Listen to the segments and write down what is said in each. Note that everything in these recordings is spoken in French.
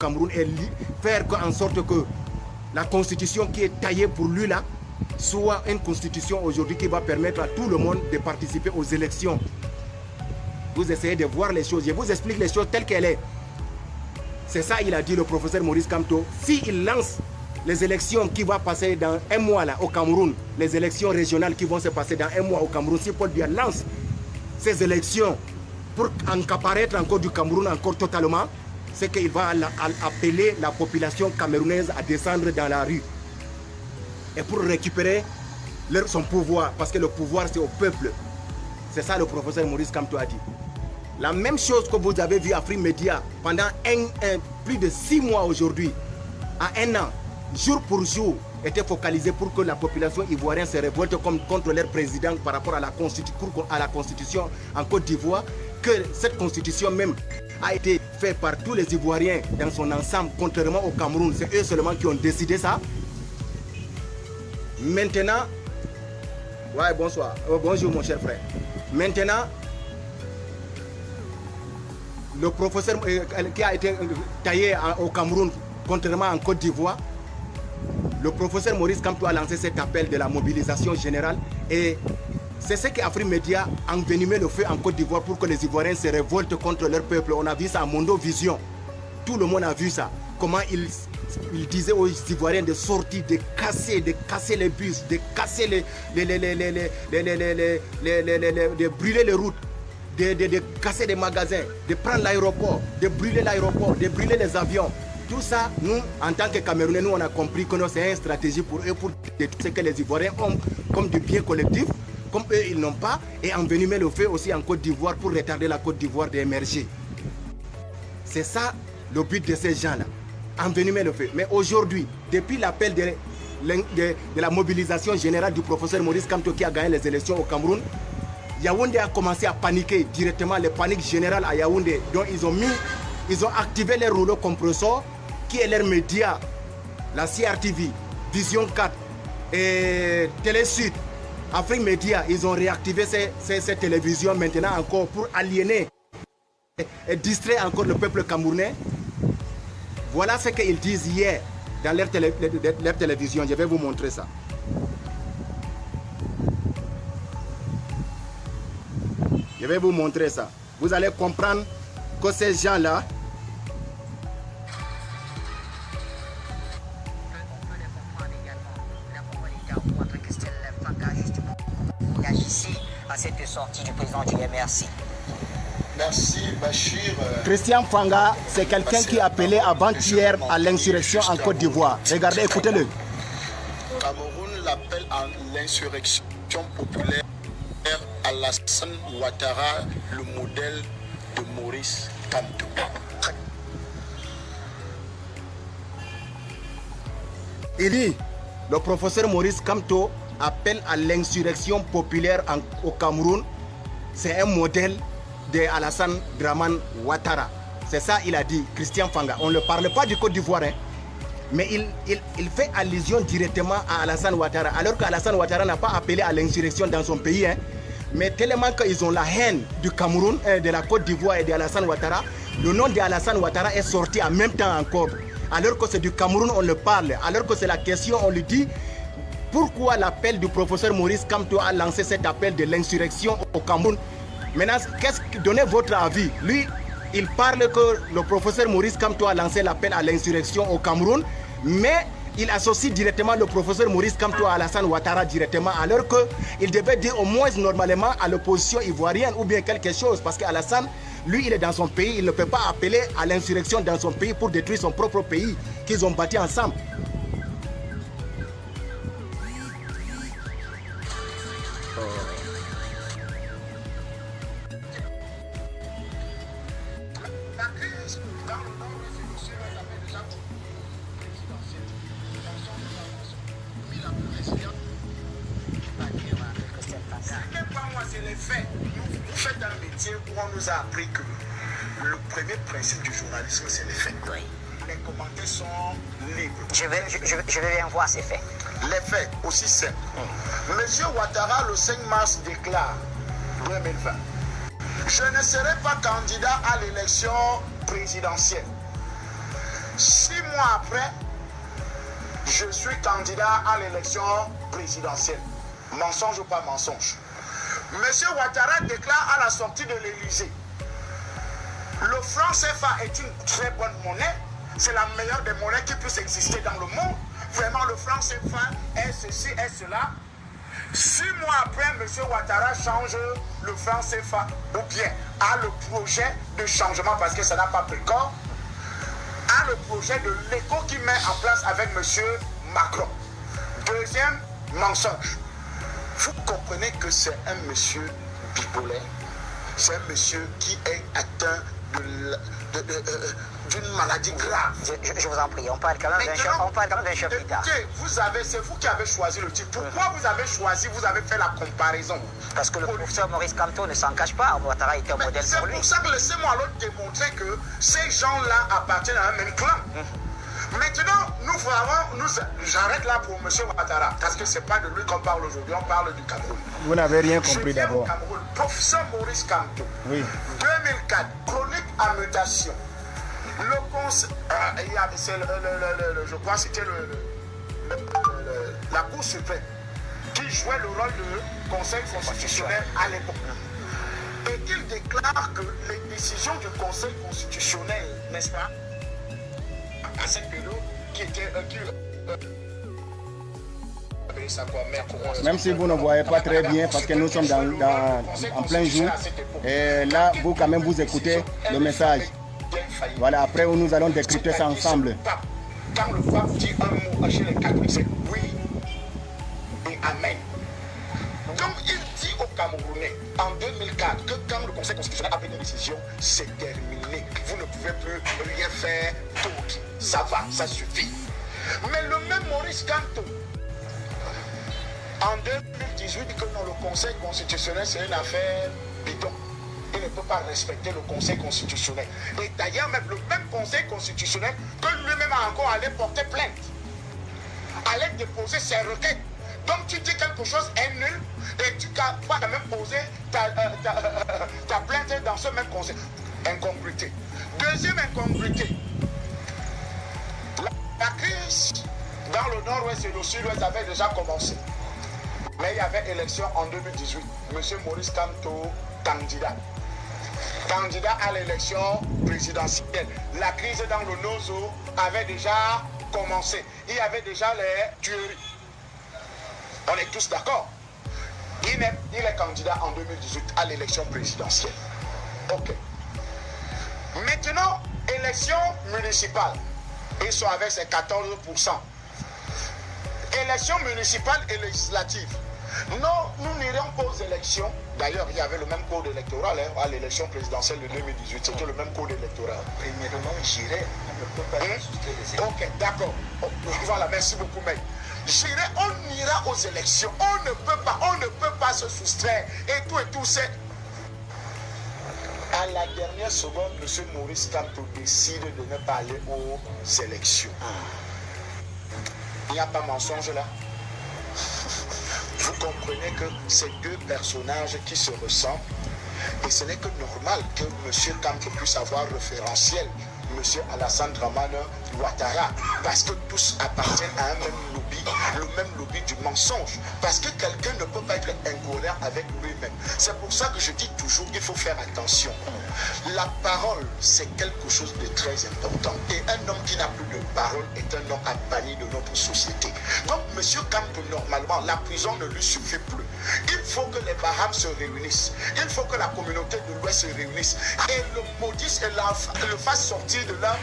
Cameroun et faire en sorte que la constitution qui est taillée pour lui là soit une constitution aujourd'hui qui va permettre à tout le monde de participer aux élections. Vous essayez de voir les choses, je vous explique les choses telles qu'elles sont. C'est ça, il a dit le professeur Maurice Kamto. S'il lance les élections qui vont passer dans un mois là au Cameroun, les élections régionales qui vont se passer dans un mois au Cameroun, si Paul Biya lance ces élections pour apparaître encore du Cameroun encore totalement, c'est qu'il va appeler la population camerounaise à descendre dans la rue. Et pour récupérer son pouvoir, parce que le pouvoir c'est au peuple. C'est ça le professeur Maurice Kamto a dit. La même chose que vous avez vu à Free Media pendant plus de 6 mois aujourd'hui, à 1 an, jour pour jour, était focalisé pour que la population ivoirienne se révolte contre leur président par rapport à la constitution en Côte d'Ivoire, que cette constitution même a été faite par tous les Ivoiriens dans son ensemble, contrairement au Cameroun. C'est eux seulement qui ont décidé ça. Maintenant, ouais, bonsoir, bonjour mon cher frère. Maintenant, le professeur qui a été taillé au Cameroun, contrairement en Côte d'Ivoire, le professeur Maurice Kamto a lancé cet appel de la mobilisation générale et c'est ce qu'Afrique Média a envenimé le feu en Côte d'Ivoire pour que les Ivoiriens se révoltent contre leur peuple. On a vu ça à Mondo Vision. Tout le monde a vu ça. Comment il disait aux Ivoiriens de sortir, de casser les bus, de casser de brûler les routes, de casser des magasins, de prendre l'aéroport, de brûler l'aéroport, de brûler les avions. Tout ça, nous, en tant que Camerounais, nous, on a compris que c'est une stratégie pour eux, pour détruire ce que les Ivoiriens ont comme du bien collectif, comme eux, ils n'ont pas, et envenimer le feu aussi en Côte d'Ivoire pour retarder la Côte d'Ivoire d'émerger. C'est ça le but de ces gens-là, envenimer le feu. Mais aujourd'hui, depuis l'appel de la mobilisation générale du professeur Maurice Kamto qui a gagné les élections au Cameroun, Yaoundé a commencé à paniquer directement, les paniques générales à Yaoundé. Donc ils ont activé les rouleaux compresseurs qui est leur média, la CRTV, Vision 4 et Télé Sud, Afrique Média. Ils ont réactivé ces télévisions maintenant encore pour aliéner et distraire encore le peuple camerounais. Voilà ce qu'ils disent hier dans leur télévision. Je vais vous montrer ça. Je vais vous montrer ça. Vous allez comprendre que ces gens-là, à cette sortie du président du MRC. Merci Bachir. Christian Fanga, c'est quelqu'un qui a appelé avant-hier à l'insurrection en Côte d'Ivoire. Regardez, écoutez-le. Cameroun l'appelle à l'insurrection populaire Alassane Ouattara, le modèle de Maurice Kamto. Il dit, le professeur Maurice Kamto appelle à l'insurrection populaire au Cameroun. C'est un modèle de Alassane Draman Ouattara. C'est ça il a dit, Christian Fanga. On ne parle pas du Côte d'Ivoire, hein, mais il fait allusion directement à Alassane Ouattara, alors qu'Alassane Ouattara n'a pas appelé à l'insurrection dans son pays. Hein. Mais tellement qu'ils ont la haine du Cameroun, de la Côte d'Ivoire et d'Alassane Ouattara, le nom d'Alassane Ouattara est sorti en même temps encore. Alors que c'est du Cameroun, on le parle. Alors que c'est la question, on lui dit pourquoi l'appel du professeur Maurice Kamto a lancé cet appel de l'insurrection au Cameroun. Maintenant, donnez votre avis. Lui, il parle que le professeur Maurice Kamto a lancé l'appel à l'insurrection au Cameroun, mais il associe directement le professeur Maurice Kamto à Alassane Ouattara directement, alors qu'il devait dire au moins normalement à l'opposition ivoirienne ou bien quelque chose, parce qu'Alassane, lui, il est dans son pays, il ne peut pas appeler à l'insurrection dans son pays pour détruire son propre pays qu'ils ont bâti ensemble. Vous faites un métier où on nous a appris que le premier principe du journalisme, c'est les faits. Oui. Les commentaires sont libres. Je vais bien voir ces faits. Les faits, aussi simples. Monsieur Ouattara, le 5 mars, déclare 2020. Je ne serai pas candidat à l'élection présidentielle. mois après, je suis candidat à l'élection présidentielle. Mensonge ou pas mensonge? Monsieur Ouattara déclare à la sortie de l'Élysée: le franc CFA est une très bonne monnaie, c'est la meilleure des monnaies qui puisse exister dans le monde. Vraiment, le franc CFA est ceci, est cela. 6 mois après, M. Ouattara change le franc CFA, ou bien a le projet de changement, parce que ça n'a pas pris corps, a le projet de l'éco qu'il met en place avec M. Macron. Deuxième mensonge. Vous comprenez que c'est un monsieur bipolaire, c'est un monsieur qui est atteint d'une maladie grave. Je vous en prie, on parle quand même d'un chef d'État. C'est vous qui avez choisi le titre. Pourquoi vous avez choisi, vous avez fait la comparaison? Parce que le professeur Maurice Kamto ne s'en cache pas. Ouattara était un modèle pour lui. C'est pour ça que laissez-moi alors démontrer que ces gens-là appartiennent à un même clan. Maintenant, j'arrête là pour M. Ouattara, parce que ce n'est pas de lui qu'on parle aujourd'hui, on parle du Cameroun. Vous n'avez rien compris d'abord. Professeur Maurice Kamto, oui. 2004, chronique à mutation. Le conseil, je crois que c'était la Cour suprême qui jouait le rôle de conseil constitutionnel à l'époque. Et qu'il déclare que les décisions du conseil constitutionnel, n'est-ce pas, à cette période, qui était même si vous ne voyez pas très bien, parce que nous sommes en plein jour, et là, vous quand même, vous écoutez le message. Voilà, après nous allons décrypter ça ensemble. Quand le pape dit un mot chez les catholiques, c'est oui et amen. Donc il dit aux Camerounais en 2004 que quand le Conseil constitutionnel a pris une décision, c'est terminé. Vous ne pouvez plus rien faire d'autre. Ça va, ça suffit. Mais le même Maurice Kamto, en 2018, dit que non, le Conseil constitutionnel, c'est une affaire bidon. Il ne peut pas respecter le Conseil constitutionnel. Et d'ailleurs, même le même Conseil constitutionnel que lui-même a encore allé porter plainte, allait déposer ses requêtes. Donc tu dis quelque chose est nul et tu vas quand même poser ta plainte dans ce même Conseil. Incongruité. Deuxième incongruité. La crise dans le nord-ouest et le sud-ouest avait déjà commencé. Mais il y avait élection en 2018. Monsieur Maurice Kamto, candidat à l'élection présidentielle. La crise dans le Nozo avait déjà commencé. Il y avait déjà les tueries. On est tous d'accord. Il est candidat en 2018 à l'élection présidentielle. Ok. Maintenant, élection municipale. Ils sont avec ses 14%. Élection municipale et législative. Non, nous n'irons pas aux élections. D'ailleurs, il y avait le même code électoral à l'élection présidentielle de 2018. C'était le même code électoral. Premièrement, j'irai. On ne peut pas soustraire des élections. Ok, d'accord. Voilà, merci beaucoup, mec. J'irai, on ira aux élections. On ne peut pas se soustraire. Et tout, c'est... À la dernière seconde, M. Maurice Kamto décide de ne pas aller aux élections. Il n'y a pas mensonge là. Vous comprenez que ces deux personnages qui se ressemblent, et ce n'est que normal que M. Kamto puisse avoir référentiel, M. Alassane Dramane Ouattara, parce que tous appartiennent à un même lobby, le même lobby du mensonge, parce que quelqu'un ne peut pas être incohérent avec lui-même. C'est pour ça que je dis toujours qu'il faut faire attention. La parole, c'est quelque chose de très important, et un homme qui n'a plus de parole est un homme à bannir de notre société. Donc M. Kamto, normalement, la prison ne lui suffit plus. Il faut que les Bahamas se réunissent, il faut que la communauté de l'Ouest se réunisse et le maudisse et le fasse sortir de leur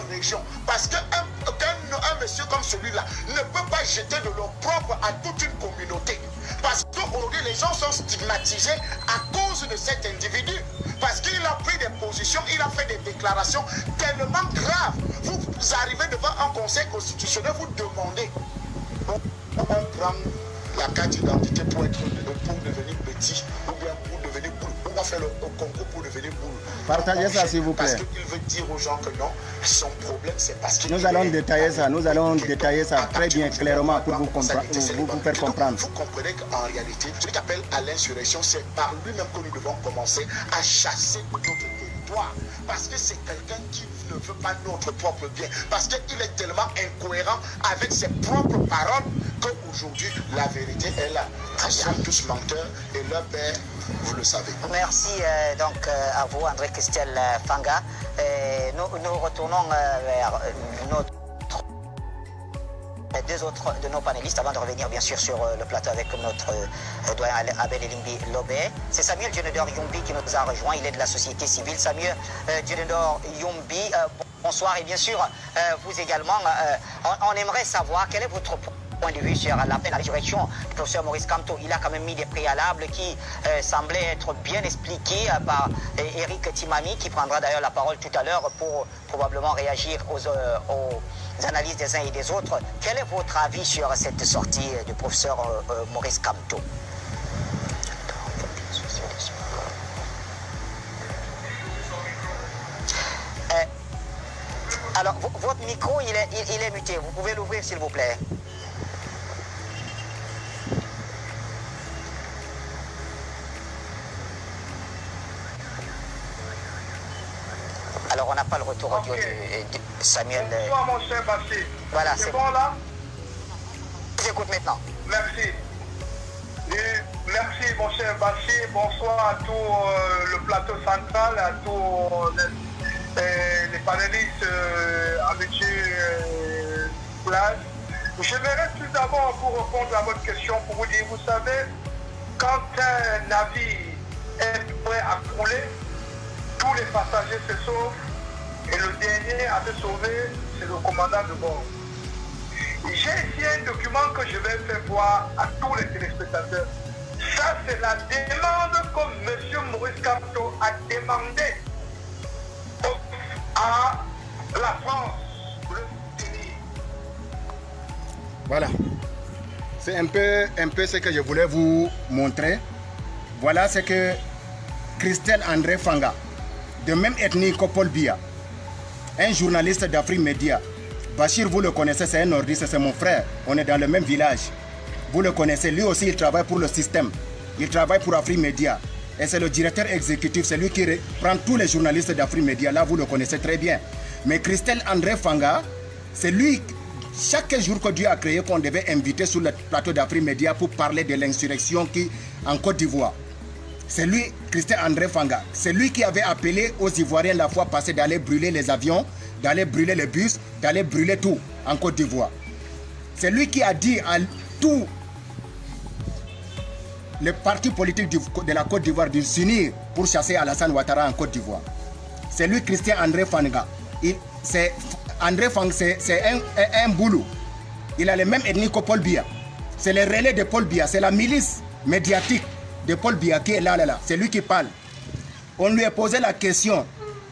région. Parce qu'un monsieur comme celui-là ne peut pas jeter de l'eau propre à toute une communauté. Parce qu'aujourd'hui, les gens sont stigmatisés à cause de cet individu. Parce qu'il a pris des positions, il a fait des déclarations tellement graves. Vous arrivez devant un conseil constitutionnel, vous demandez, on prend la carte d'identité pour devenir petit ou bien pour devenir boule. On va faire le concours pour devenir boule. Partagez ça s'il vous plaît. Parce qu'il veut dire aux gens que non, son problème c'est parce qu'il... Nous allons détailler ça, très bien, clairement pour vous faire comprendre. Vous comprenez qu'en réalité, ce qu'il appelle à l'insurrection, c'est par lui-même que nous devons commencer à chasser notre pays. contradictoire. Parce que c'est quelqu'un qui ne veut pas notre propre bien. Parce qu'il est tellement incohérent avec ses propres paroles qu'aujourd'hui, la vérité est là. Ils sont tous menteurs et leur père, vous le savez. Merci donc à vous, André Christel Fanga. Nous retournons vers deux autres de nos panélistes avant de revenir bien sûr sur le plateau avec notre doyen Abel Elimbi Lobé. C'est Samuel Dionedor Yumbi qui nous a rejoint, il est de la société civile. Samuel Dionedor Yumbi, bonsoir et bien sûr vous également. On aimerait savoir quel est votre point de vue sur l'appel à l'insurrection du professeur Maurice Kamto. Il a quand même mis des préalables qui semblaient être bien expliqués par Eric Timami, qui prendra d'ailleurs la parole tout à l'heure pour probablement réagir aux analyses des uns et des autres. Quel est votre avis sur cette sortie du professeur Maurice Kamto? Alors, votre micro, il est muté. Vous pouvez l'ouvrir, s'il vous plaît. Alors, on n'a pas le retour audio de Samuel. Bonsoir, mon cher Bassi. Voilà, c'est bon là? J'écoute maintenant. Merci. Et merci, mon cher Bassi. Bonsoir à tout le plateau central, à tous les panélistes habitués place. J'aimerais tout d'abord vous répondre à votre question pour vous dire, vous savez, quand un navire est prêt à couler, tous les passagers se sauvent et le dernier à se sauver, c'est le commandant de bord. J'ai ici un document que je vais faire voir à tous les téléspectateurs. Ça, c'est la demande que M. Maurice Kamto a demandé à la France de le tenir. Voilà. C'est un peu ce que je voulais vous montrer. Voilà ce que Christel André Fanga, de même ethnie que Paul Biya, un journaliste d'Afrique Média. Bachir, vous le connaissez, c'est un nordiste, c'est mon frère. On est dans le même village. Vous le connaissez, lui aussi, il travaille pour le système. Il travaille pour Afrique Média. Et c'est le directeur exécutif, c'est lui qui prend tous les journalistes d'Afrique Média. Là, vous le connaissez très bien. Mais Christel André Fanga, c'est lui, chaque jour que Dieu a créé, qu'on devait inviter sur le plateau d'Afrique Média pour parler de l'insurrection en Côte d'Ivoire. C'est lui, Christel André Fanga. C'est lui qui avait appelé aux Ivoiriens la fois passée d'aller brûler les avions, d'aller brûler les bus, d'aller brûler tout en Côte d'Ivoire. C'est lui qui a dit à tous les partis politiques de la Côte d'Ivoire de s'unir pour chasser Alassane Ouattara en Côte d'Ivoire. C'est lui, Christian André Fanga. André Fanga, c'est un boulot. Il a les mêmes ethnies que Paul Biya. C'est le relais de Paul Biya. C'est la milice médiatique de Paul Biya qui est là. C'est lui qui parle. On lui a posé la question.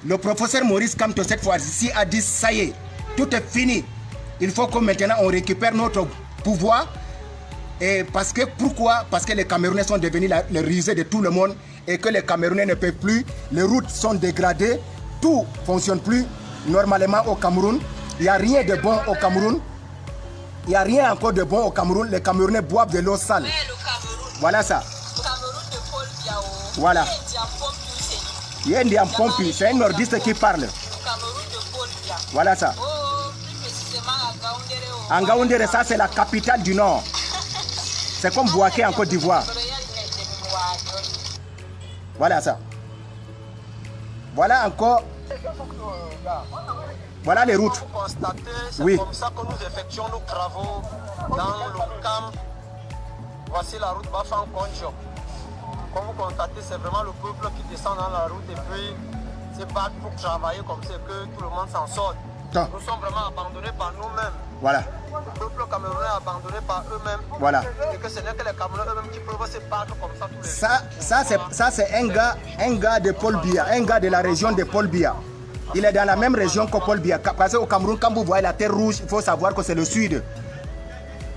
Le professeur Maurice Kamto, cette fois-ci, a dit ça y est, tout est fini. Il faut que maintenant on récupère notre pouvoir. Et pourquoi? Parce que les Camerounais sont devenus les risées de tout le monde et que les Camerounais ne peuvent plus. Les routes sont dégradées. Tout ne fonctionne plus normalement au Cameroun. Il n'y a rien de bon au Cameroun. Il n'y a rien encore de bon au Cameroun. Les Camerounais boivent de l'eau sale. Voilà ça. Voilà. Il y a un Ndiam Pompi, c'est un nordiste qui parle. Voilà ça. Ngaoundéré, ça c'est la capitale du Nord. C'est comme Bouaké en Côte d'Ivoire. Voilà ça. Voilà encore. Voilà les routes. Oui. C'est comme ça que nous effectuons nos travaux dans le camp. Voici la route Bafan-Konjo. Comme vous constatez, c'est vraiment le peuple qui descend dans la route et puis se bat pour travailler comme ça que tout le monde s'en sort. Nous sommes vraiment abandonnés par nous-mêmes. Voilà. Le peuple camerounais est abandonné par eux-mêmes. Voilà. Et que ce n'est que les Camerounais eux-mêmes qui peuvent se battre comme ça tous les jours. Ça c'est un gars de Paul Biya, un gars de la région de Paul Biya. Il est dans la même région que Paul Biya. Parce qu'au Cameroun, quand vous voyez la terre rouge, il faut savoir que c'est le sud.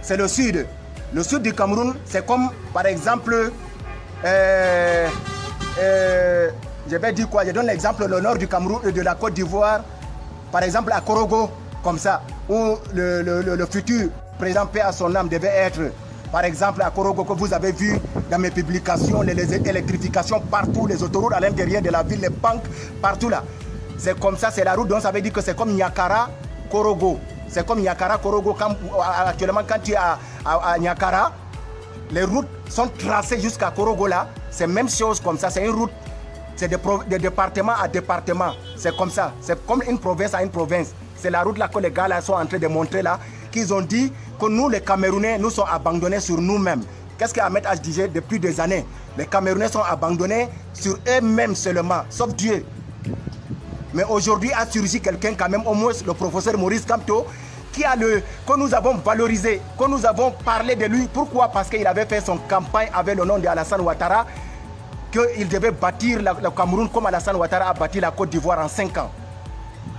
C'est le sud. Le sud du Cameroun, c'est comme par exemple... je vais dire quoi? Je donne l'exemple, le nord du Cameroun et de la Côte d'Ivoire, par exemple à Korogo, comme ça, où le futur président paix à son âme devait être Par exemple, à Korogo, que vous avez vu dans mes publications, les électrifications partout, les autoroutes à l'intérieur de la ville, les banques, partout là. C'est comme ça, c'est la route, donc ça veut dire que c'est comme Niakara, Korogo. C'est comme Niakara, Korogo. Actuellement, quand tu es à Niakara, les routes sont tracées jusqu'à Korogo là. C'est même chose comme ça, c'est une route, c'est de département à département. C'est comme ça, c'est comme une province à une province. C'est la route là que les gars là sont en train de montrer là, qu'ils ont dit que nous les Camerounais, nous sommes abandonnés sur nous-mêmes. Qu'est-ce qu'Ahmed H disait depuis des années? Les Camerounais sont abandonnés sur eux-mêmes seulement, sauf Dieu. Mais aujourd'hui a surgi quelqu'un quand même, au moins le professeur Maurice Kamto, que nous avons valorisé, que nous avons parlé de lui. Pourquoi? Parce qu'il avait fait son campagne avec le nom de Alassane Ouattara, qu'il devait bâtir le Cameroun comme Alassane Ouattara a bâti la Côte d'Ivoire en 5 ans.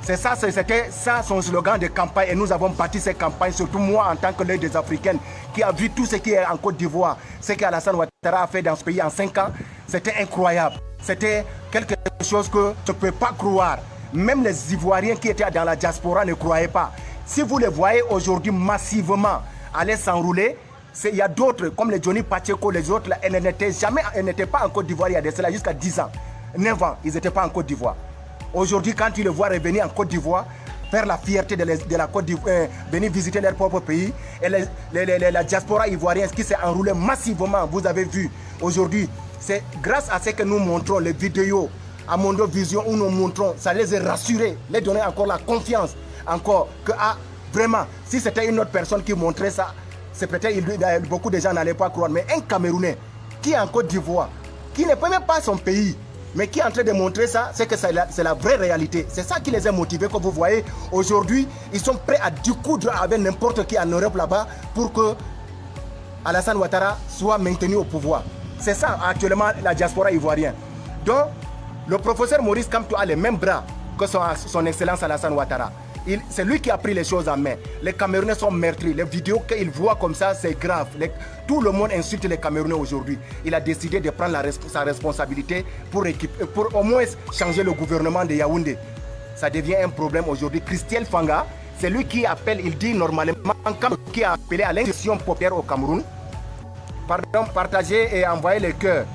C'est ça, c'était ça son slogan de campagne et nous avons bâti cette campagne, surtout moi en tant que l'œil des Africains qui a vu tout ce qui est en Côte d'Ivoire, ce qu'Alassane Ouattara a fait dans ce pays en 5 ans, c'était incroyable. C'était quelque chose que je ne peux pas croire. Même les Ivoiriens qui étaient dans la diaspora ne croyaient pas. Si vous les voyez aujourd'hui massivement aller s'enrouler, il y a d'autres comme les Johnny Pacheco, les autres, là, elles n'étaient pas en Côte d'Ivoire il y a de cela jusqu'à 10 ans. 9 ans, ils n'étaient pas en Côte d'Ivoire. Aujourd'hui, quand tu les vois revenir en Côte d'Ivoire, faire la fierté de la Côte d'Ivoire, venir visiter leur propre pays, et la diaspora ivoirienne qui s'est enroulée massivement, vous avez vu aujourd'hui, c'est grâce à ce que nous montrons, les vidéos, à Mondo Vision, où nous montrons, ça les a rassurés, les donner encore la confiance, encore que vraiment, si c'était une autre personne qui montrait ça, c'est peut-être beaucoup de gens n'allaient pas croire, mais un Camerounais qui est en Côte d'Ivoire, qui ne peut même pas son pays, mais qui est en train de montrer ça, c'est que c'est la vraie réalité. C'est ça qui les a motivés, comme vous voyez. Aujourd'hui, ils sont prêts à découdre avec n'importe qui en Europe là-bas pour que Alassane Ouattara soit maintenu au pouvoir. C'est ça actuellement la diaspora ivoirienne. Donc, le professeur Maurice Kamto a les mêmes bras que son excellence Alassane Ouattara. C'est lui qui a pris les choses en main. Les Camerounais sont meurtris. Les vidéos qu'ils voient comme ça, c'est grave. Tout le monde insulte les Camerounais aujourd'hui. Il a décidé de prendre sa responsabilité pour au moins changer le gouvernement de Yaoundé. Ça devient un problème aujourd'hui. Christiel Fanga, c'est lui qui appelle, il dit normalement, qui a appelé à l'insurrection populaire au Cameroun. Pardon, partager et envoyer les cœurs.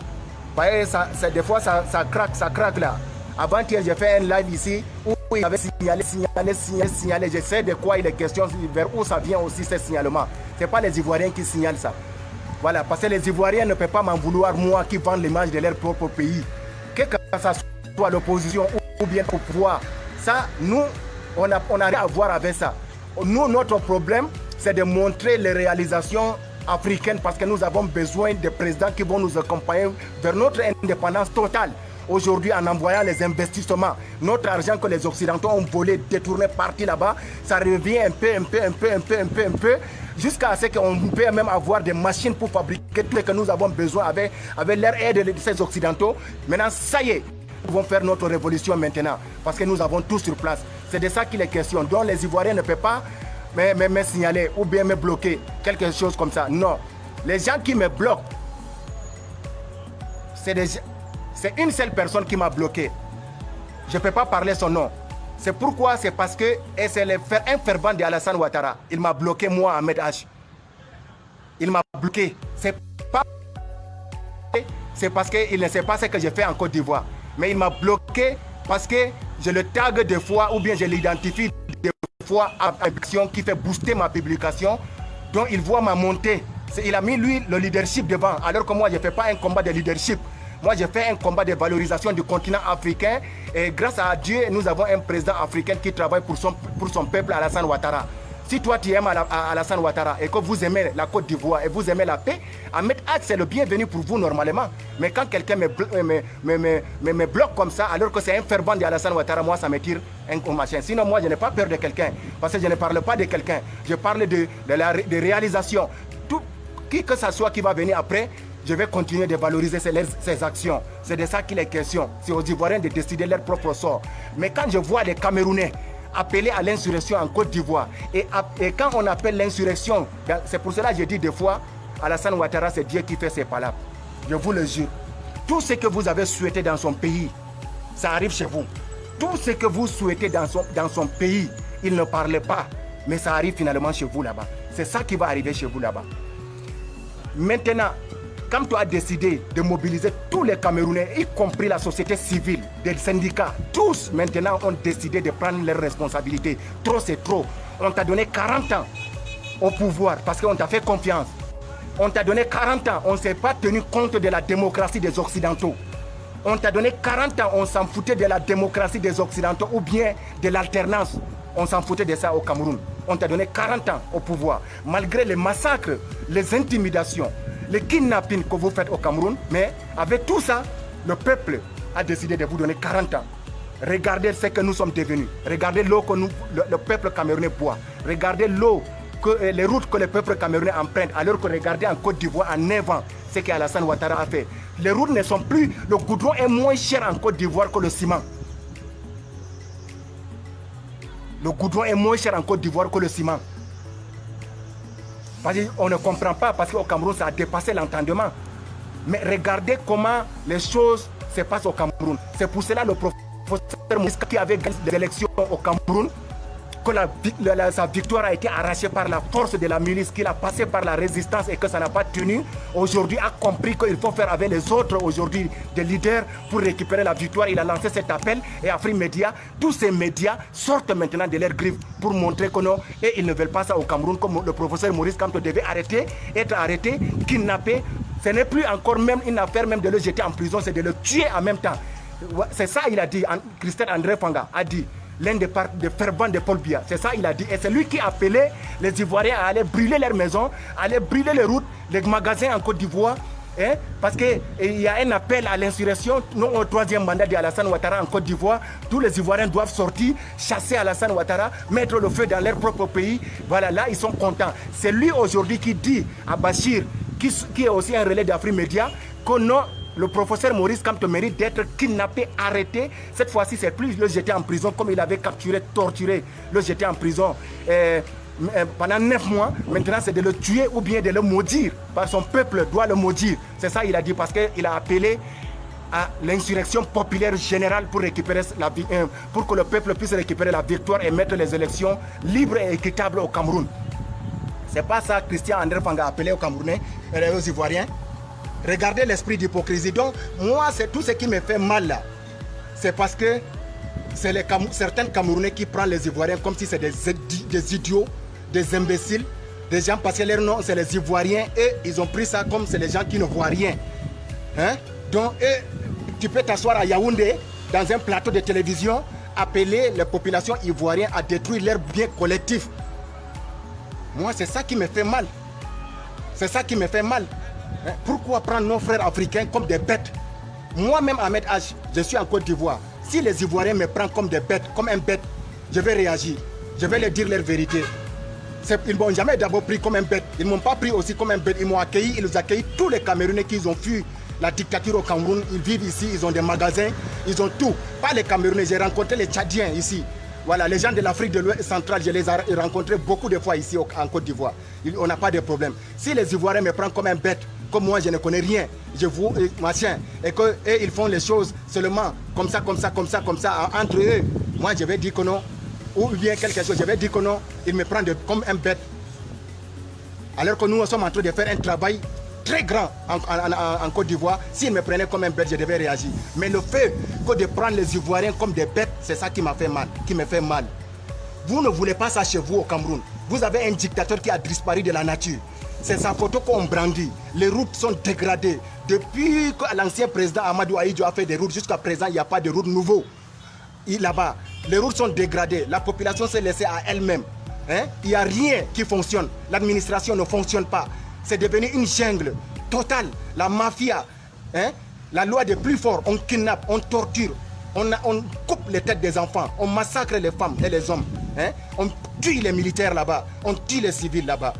Des fois, ça craque là. Avant-hier, j'ai fait un live ici où il avait signalé. Je sais de quoi il est question, vers où ça vient aussi ces signalements. Ce n'est pas les Ivoiriens qui signalent ça. Voilà, parce que les Ivoiriens ne peuvent pas m'en vouloir, moi qui vends l'image de leur propre pays. Que ça soit l'opposition ou bien au pouvoir. Ça, nous, on n'a rien à voir avec ça. Nous, notre problème, c'est de montrer les réalisations africaines parce que nous avons besoin de présidents qui vont nous accompagner vers notre indépendance totale. Aujourd'hui, en envoyant les investissements, notre argent que les Occidentaux ont volé, détourné, parti là-bas, ça revient un peu, jusqu'à ce qu'on peut même avoir des machines pour fabriquer tout ce que nous avons besoin avec leur aide de ces Occidentaux. Maintenant, ça y est, nous vont faire notre révolution maintenant, parce que nous avons tout sur place. C'est de ça qu'il est question. Donc les Ivoiriens ne peuvent pas me signaler ou bien me bloquer, quelque chose comme ça. Non. Les gens qui me bloquent, c'est une seule personne qui m'a bloqué. Je ne peux pas parler son nom. C'est pourquoi, c'est parce que c'est un fervent de Alassane Ouattara. Il m'a bloqué, moi, Ahmed H. Il m'a bloqué. C'est parce qu'il ne sait pas ce que j'ai fait en Côte d'Ivoire. Mais il m'a bloqué parce que je le tag des fois ou bien je l'identifie des fois à l'action qui fait booster ma publication. Donc il voit ma montée. Il a mis lui le leadership devant. Alors que moi, je ne fais pas un combat de leadership. Moi, j'ai fait un combat de valorisation du continent africain et grâce à Dieu, nous avons un président africain qui travaille pour son peuple, Alassane Ouattara. Si toi, tu aimes Alassane Ouattara et que vous aimez la Côte d'Ivoire et vous aimez la paix, Ahmed H, c'est le bienvenu pour vous normalement. Mais quand quelqu'un me bloque comme ça, alors que c'est un fervent d'Alassane Ouattara, moi, ça me tire un machin. Sinon, moi, je n'ai pas peur de quelqu'un parce que je ne parle pas de quelqu'un. Je parle de réalisation. Qui que ce soit qui va venir après, je vais continuer de valoriser ces actions. C'est de ça qu'il est question. C'est aux Ivoiriens de décider leur propre sort. Mais quand je vois les Camerounais appeler à l'insurrection en Côte d'Ivoire, et quand on appelle l'insurrection, c'est pour cela que je dis des fois, Alassane Ouattara, c'est Dieu qui fait ses palabres. Je vous le jure. Tout ce que vous avez souhaité dans son pays, ça arrive chez vous. Tout ce que vous souhaitez dans son pays, il ne parlait pas, mais ça arrive finalement chez vous là-bas. C'est ça qui va arriver chez vous là-bas. Maintenant, quand tu as décidé de mobiliser tous les Camerounais, y compris la société civile, des syndicats, tous maintenant ont décidé de prendre leurs responsabilités. Trop, c'est trop. On t'a donné 40 ans au pouvoir parce qu'on t'a fait confiance. On t'a donné 40 ans, on ne s'est pas tenu compte de la démocratie des Occidentaux. On t'a donné 40 ans, on s'en foutait de la démocratie des Occidentaux ou bien de l'alternance. On s'en foutait de ça au Cameroun. On t'a donné 40 ans au pouvoir. Malgré les massacres, les intimidations, les kidnappings que vous faites au Cameroun, mais avec tout ça, le peuple a décidé de vous donner 40 ans. Regardez ce que nous sommes devenus. Regardez l'eau que le peuple camerounais boit. Regardez l'eau, les routes que le peuple camerounais emprunte. Alors que regardez en Côte d'Ivoire en 9 ans ce qu'Alassane Ouattara a fait. Les routes ne sont plus... Le goudron est moins cher en Côte d'Ivoire que le ciment. Le goudron est moins cher en Côte d'Ivoire que le ciment. On ne comprend pas parce qu'au Cameroun, ça a dépassé l'entendement. Mais regardez comment les choses se passent au Cameroun. C'est pour cela le professeur Mouska qui avait gagné les élections au Cameroun, que sa victoire a été arrachée par la force de la milice, qu'il a passé par la résistance et que ça n'a pas tenu. Aujourd'hui, a compris qu'il faut faire avec les autres aujourd'hui des leaders pour récupérer la victoire. Il a lancé cet appel et Afrique Média, tous ces médias sortent maintenant de leurs griffes pour montrer que non, et ils ne veulent pas ça au Cameroun, comme le professeur Maurice Kamto devait être arrêté, kidnappé. Ce n'est plus encore même une affaire même de le jeter en prison, c'est de le tuer en même temps. C'est ça il a dit, Christelle André Fanga a dit. L'un des fervents de Paul Biya. C'est ça il a dit. Et c'est lui qui a appelé les Ivoiriens à aller brûler leurs maisons, à aller brûler les routes, les magasins en Côte d'Ivoire. Hein, parce qu'il y a un appel à l'insurrection, non au troisième mandat d'Alassane Ouattara en Côte d'Ivoire. Tous les Ivoiriens doivent sortir, chasser Alassane Ouattara, mettre le feu dans leur propre pays. Voilà, là ils sont contents. C'est lui aujourd'hui qui dit à Bachir, qui est aussi un relais d'Afrique Média, que non, le professeur Maurice Kamto mérite d'être kidnappé, arrêté. Cette fois-ci, c'est plus le jeter en prison comme il avait capturé, torturé, le jeter en prison pendant 9 mois. Maintenant, c'est de le tuer ou bien de le maudire. Parce que son peuple doit le maudire. C'est ça il a dit parce qu'il a appelé à l'insurrection populaire générale pour récupérer pour que le peuple puisse récupérer la victoire et mettre les élections libres et équitables au Cameroun. C'est pas ça Christian André Fanga a appelé aux Camerounais et aux Ivoiriens. Regardez l'esprit d'hypocrisie. Donc, moi, c'est tout ce qui me fait mal là. C'est parce que c'est certains Camerounais qui prennent les Ivoiriens comme si c'est des idiots, des imbéciles, des gens, parce que leur nom, c'est les Ivoiriens, et ils ont pris ça comme c'est les gens qui ne voient rien. Hein? Donc, tu peux t'asseoir à Yaoundé, dans un plateau de télévision, appeler les populations ivoiriennes à détruire leurs biens collectifs. Moi, c'est ça qui me fait mal. C'est ça qui me fait mal. Pourquoi prendre nos frères africains comme des bêtes? Moi-même, Ahmed H, je suis en Côte d'Ivoire. Si les Ivoiriens me prennent comme des bêtes, comme un bête, je vais réagir. Je vais leur dire leur vérité. Ils ne m'ont jamais d'abord pris comme un bête. Ils ne m'ont pas pris aussi comme un bête. Ils m'ont accueilli, ils ont accueilli tous les Camerounais qui ont fui la dictature au Cameroun. Ils vivent ici, ils ont des magasins, ils ont tout. Pas les Camerounais, j'ai rencontré les Tchadiens ici. Voilà, les gens de l'Afrique de l'Ouest centrale, je les ai rencontrés beaucoup de fois ici en Côte d'Ivoire. On n'a pas de problème. Si les Ivoiriens me prennent comme un bête, comme moi je ne connais rien, je vous machin, et qu'ils font les choses seulement comme ça, entre eux, moi je vais dire que non, ou bien quelque chose, je vais dire que non, ils me prennent comme un bête. Alors que nous sommes en train de faire un travail très grand en Côte d'Ivoire. S'ils me prenaient comme un bête, je devais réagir. Mais le fait que de prendre les Ivoiriens comme des bêtes, c'est ça qui m'a fait mal, qui me fait mal. Vous ne voulez pas ça chez vous au Cameroun. Vous avez un dictateur qui a disparu de la nature. C'est sa photo qu'on brandit. Les routes sont dégradées. Depuis que l'ancien président Amadou Ahidjo a fait des routes, jusqu'à présent, il n'y a pas de routes nouveaux. Là-bas, les routes sont dégradées. La population s'est laissée à elle-même. Hein? Il n'y a rien qui fonctionne. L'administration ne fonctionne pas. C'est devenu une jungle totale. La mafia, hein? La loi des plus forts, on kidnappe, on torture, on coupe les têtes des enfants, on massacre les femmes et les hommes. Hein? On tue les militaires là-bas, on tue les civils là-bas.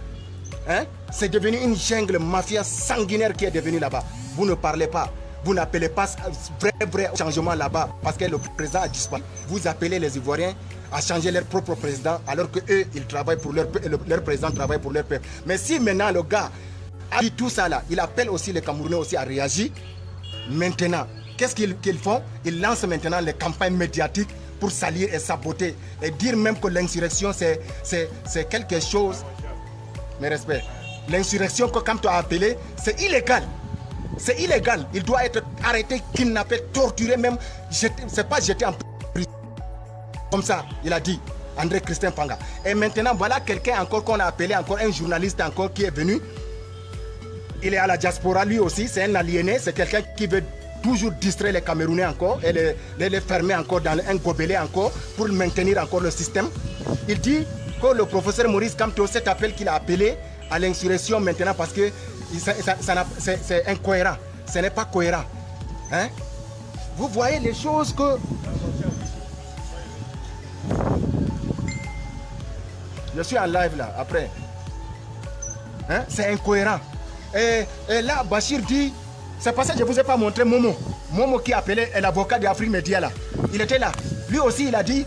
Hein? C'est devenu une jungle mafia sanguinaire qui est devenue là-bas. Vous ne parlez pas, vous n'appelez pas vrai changement là-bas parce que le président a disparu. Vous appelez les Ivoiriens à changer leur propre président alors qu'eux, ils travaillent pour leur président travaille pour leur peuple. Mais si maintenant le gars a dit tout ça là, il appelle aussi les Camerounais aussi à réagir. Maintenant, qu'est-ce qu'ils font? Ils lancent maintenant les campagnes médiatiques pour salir et saboter et dire même que l'insurrection c'est quelque chose. Mes respects. l'insurrection que Kamto a appelée, c'est illégal. C'est illégal. Il doit être arrêté, kidnappé, torturé même. C'est pas jeté en prison. Comme ça, il a dit, André Christian Panga. Et maintenant, voilà quelqu'un encore qu'on a appelé, encore un journaliste encore qui est venu. Il est à la diaspora lui aussi, c'est un aliéné, c'est quelqu'un qui veut toujours distraire les Camerounais encore et les fermer encore dans un gobelet encore pour maintenir encore le système. Il dit que le professeur Maurice Kamto, cet appel qu'il a appelé à l'insurrection maintenant parce que c'est incohérent, ce n'est pas cohérent. Hein? Vous voyez les choses que... Je suis en live là, après. Hein? C'est incohérent. Et là, Bachir dit, c'est pour ça que je ne vous ai pas montré Momo. Momo qui appelait l'avocat d'Afrique Média là. Il était là. Lui aussi, il a dit,